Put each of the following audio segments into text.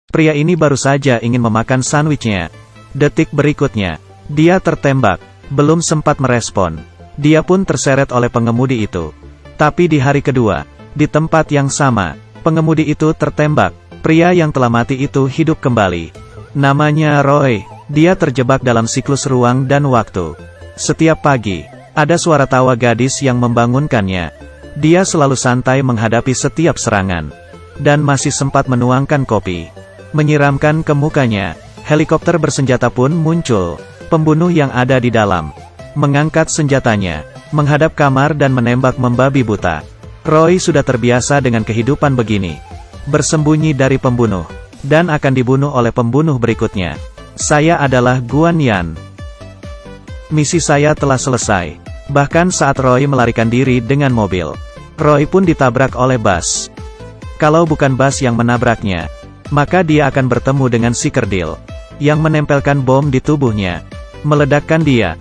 Pria ini baru saja ingin memakan sandwichnya. Detik berikutnya, dia tertembak. Belum sempat merespon, dia pun terseret oleh pengemudi itu. Tapi di hari kedua, di tempat yang sama, pengemudi itu tertembak. Pria yang telah mati itu hidup kembali. Namanya Roy. Dia terjebak dalam siklus ruang dan waktu. Setiap pagi, ada suara tawa gadis yang membangunkannya. Dia selalu santai menghadapi setiap serangan. Dan masih sempat menuangkan kopi. Menyiramkan ke mukanya. Helikopter bersenjata pun muncul. Pembunuh yang ada di dalam mengangkat senjatanya, menghadap kamar dan menembak membabi buta. Roy sudah terbiasa dengan kehidupan begini. Bersembunyi dari pembunuh. Dan akan dibunuh oleh pembunuh berikutnya. Saya adalah Guan Yan. Misi saya telah selesai. Bahkan saat Roy melarikan diri dengan mobil, Roy pun ditabrak oleh Bas. Kalau bukan Bas yang menabraknya, maka dia akan bertemu dengan si kerdil, yang menempelkan bom di tubuhnya, meledakkan dia.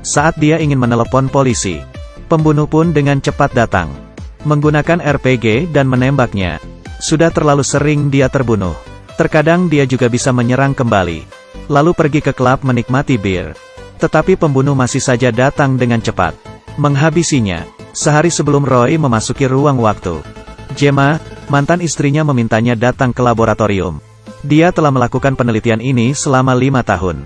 Saat dia ingin menelepon polisi, pembunuh pun dengan cepat datang, menggunakan RPG dan menembaknya. Sudah terlalu sering dia terbunuh. Terkadang dia juga bisa menyerang kembali, lalu pergi ke klub menikmati bir. Tetapi pembunuh masih saja datang dengan cepat, menghabisinya. Sehari sebelum Roy memasuki ruang waktu, Gemma, mantan istrinya, memintanya datang ke laboratorium. Dia telah melakukan penelitian ini selama 5 tahun.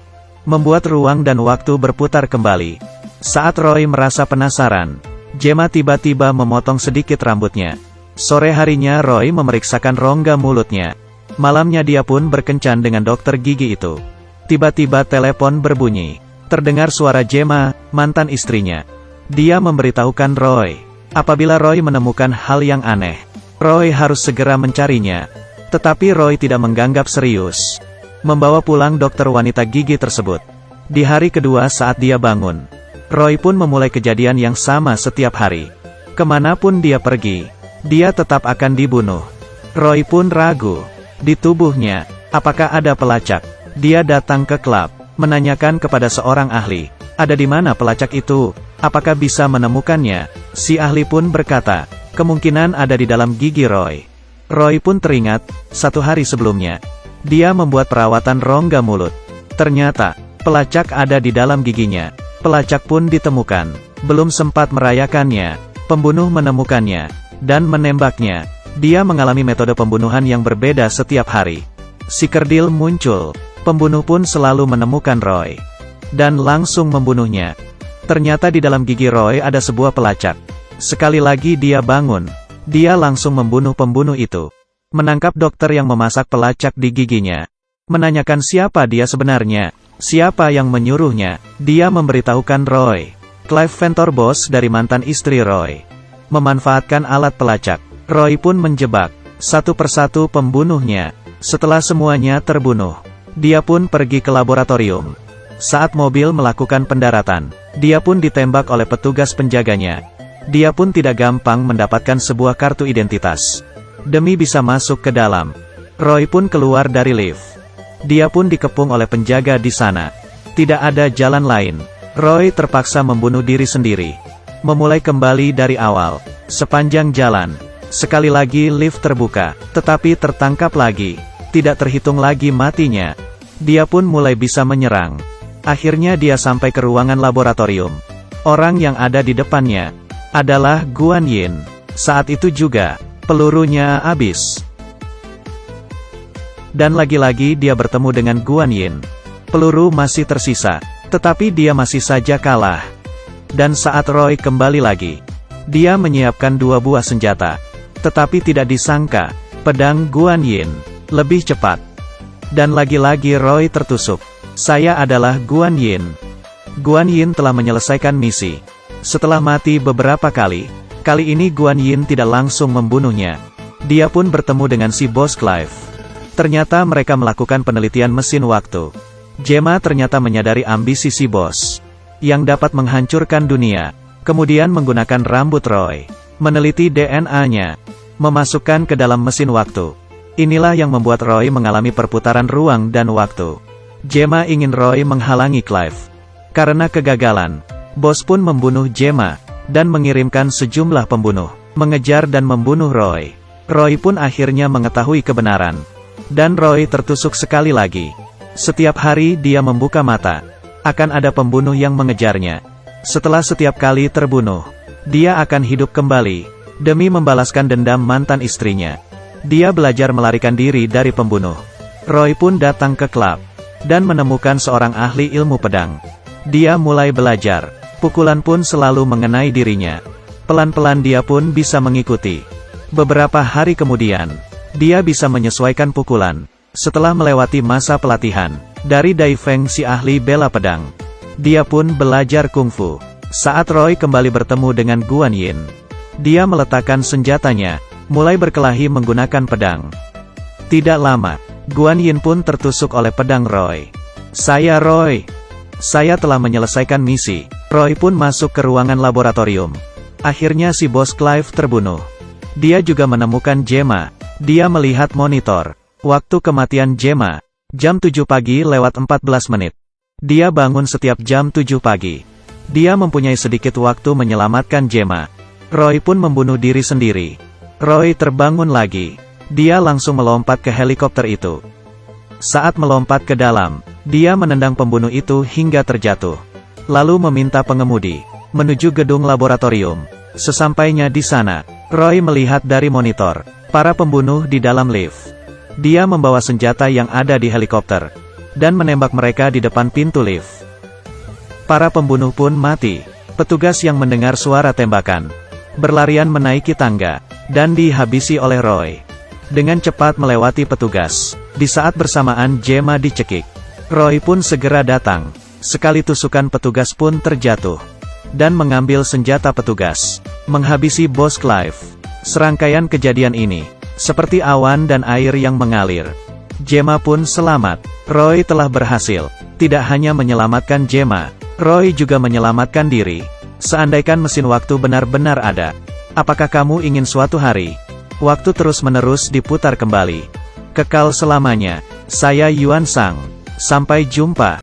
Membuat ruang dan waktu berputar kembali. Saat Roy merasa penasaran, Gemma tiba-tiba memotong sedikit rambutnya. Sore harinya Roy memeriksakan rongga mulutnya. Malamnya dia pun berkencan dengan dokter gigi itu. Tiba-tiba telepon berbunyi. Terdengar suara Gemma, mantan istrinya. Dia memberitahukan Roy, apabila Roy menemukan hal yang aneh, Roy harus segera mencarinya. Tetapi Roy tidak menganggap serius. Membawa pulang dokter wanita gigi tersebut. Di hari kedua saat dia bangun, Roy pun memulai kejadian yang sama setiap hari. Kemanapun dia pergi, dia tetap akan dibunuh. Roy pun ragu. Di tubuhnya, apakah ada pelacak? Dia datang ke klub, menanyakan kepada seorang ahli, ada di mana pelacak itu? Apakah bisa menemukannya? Si ahli pun berkata, kemungkinan ada di dalam gigi Roy. Roy pun teringat, 1 hari sebelumnya, dia membuat perawatan rongga mulut. Ternyata, pelacak ada di dalam giginya. Pelacak pun ditemukan. Belum sempat merayakannya, pembunuh menemukannya, dan menembaknya. Dia mengalami metode pembunuhan yang berbeda setiap hari. Si kerdil muncul. Pembunuh pun selalu menemukan Roy. Dan langsung membunuhnya. Ternyata di dalam gigi Roy ada sebuah pelacak. Sekali lagi dia bangun. Dia langsung membunuh pembunuh itu. Menangkap dokter yang memasak pelacak di giginya. Menanyakan siapa dia sebenarnya. Siapa yang menyuruhnya. Dia memberitahukan Roy. Clive Ventor, bos dari mantan istri Roy. Memanfaatkan alat pelacak. Roy pun menjebak satu persatu pembunuhnya. Setelah semuanya terbunuh, dia pun pergi ke laboratorium. Saat mobil melakukan pendaratan, dia pun ditembak oleh petugas penjaganya. Dia pun tidak gampang mendapatkan sebuah kartu identitas. Demi bisa masuk ke dalam, Roy pun keluar dari lift. Dia pun dikepung oleh penjaga di sana. Tidak ada jalan lain. Roy terpaksa membunuh diri sendiri. Memulai kembali dari awal. Sepanjang jalan, sekali lagi lift terbuka, tetapi tertangkap lagi. Tidak terhitung lagi matinya. Dia pun mulai bisa menyerang. Akhirnya dia sampai ke ruangan laboratorium. Orang yang ada di depannya adalah Guan Yin. Saat itu juga, pelurunya habis. Dan lagi-lagi dia bertemu dengan Guan Yin. Peluru masih tersisa, tetapi dia masih saja kalah. Dan saat Roy kembali lagi, dia menyiapkan 2 buah senjata. Tetapi tidak disangka, pedang Guan Yin lebih cepat. Dan lagi-lagi Roy tertusuk. Saya adalah Guan Yin. Guan Yin telah menyelesaikan misi. Setelah mati beberapa kali ini Guan Yin tidak langsung membunuhnya. Dia pun bertemu dengan si bos Clive. Ternyata mereka melakukan penelitian mesin waktu. Gemma ternyata menyadari ambisi si bos, yang dapat menghancurkan dunia. Kemudian menggunakan rambut Roy, meneliti DNA-nya, memasukkan ke dalam mesin waktu. Inilah yang membuat Roy mengalami perputaran ruang dan waktu. Gemma ingin Roy menghalangi Clive. Karena kegagalan, bos pun membunuh Gemma, dan mengirimkan sejumlah pembunuh, mengejar dan membunuh Roy. Roy pun akhirnya mengetahui kebenaran. Dan Roy tertusuk sekali lagi. Setiap hari dia membuka mata. Akan ada pembunuh yang mengejarnya. Setelah setiap kali terbunuh, dia akan hidup kembali, demi membalaskan dendam mantan istrinya. Dia belajar melarikan diri dari pembunuh. Roy pun datang ke klub, dan menemukan seorang ahli ilmu pedang. Dia mulai belajar. Pukulan pun selalu mengenai dirinya. Pelan-pelan dia pun bisa mengikuti. Beberapa hari kemudian, dia bisa menyesuaikan pukulan. Setelah melewati masa pelatihan dari Dai Feng, si ahli bela pedang, dia pun belajar kungfu. Saat Roy kembali bertemu dengan Guan Yin, dia meletakkan senjatanya, mulai berkelahi menggunakan pedang. Tidak lama, Guan Yin pun tertusuk oleh pedang Roy. "Saya Roy. Saya telah menyelesaikan misi." Roy pun masuk ke ruangan laboratorium. Akhirnya si bos Clive terbunuh. Dia juga menemukan Gemma. Dia melihat monitor. Waktu kematian Gemma, jam 7 pagi lewat 14 menit. Dia bangun setiap jam 7 pagi. Dia mempunyai sedikit waktu menyelamatkan Gemma. Roy pun membunuh diri sendiri. Roy terbangun lagi. Dia langsung melompat ke helikopter itu. Saat melompat ke dalam, dia menendang pembunuh itu hingga terjatuh. Lalu meminta pengemudi menuju gedung laboratorium. Sesampainya di sana, Roy melihat dari monitor para pembunuh di dalam lift. Dia membawa senjata yang ada di helikopter dan menembak mereka di depan pintu lift. Para pembunuh pun mati. Petugas yang mendengar suara tembakan berlarian menaiki tangga dan dihabisi oleh Roy. Dengan cepat melewati petugas. Di saat bersamaan Gemma dicekik, Roy pun segera datang. Sekali tusukan petugas pun terjatuh dan mengambil senjata petugas, menghabisi bos Clive. Serangkaian kejadian ini seperti awan dan air yang mengalir. Gemma pun selamat. Roy telah berhasil. Tidak hanya menyelamatkan Gemma, Roy juga menyelamatkan diri. Seandainya mesin waktu benar-benar ada, apakah kamu ingin suatu hari waktu terus-menerus diputar kembali, kekal selamanya? Saya Yuan Sang. Sampai jumpa.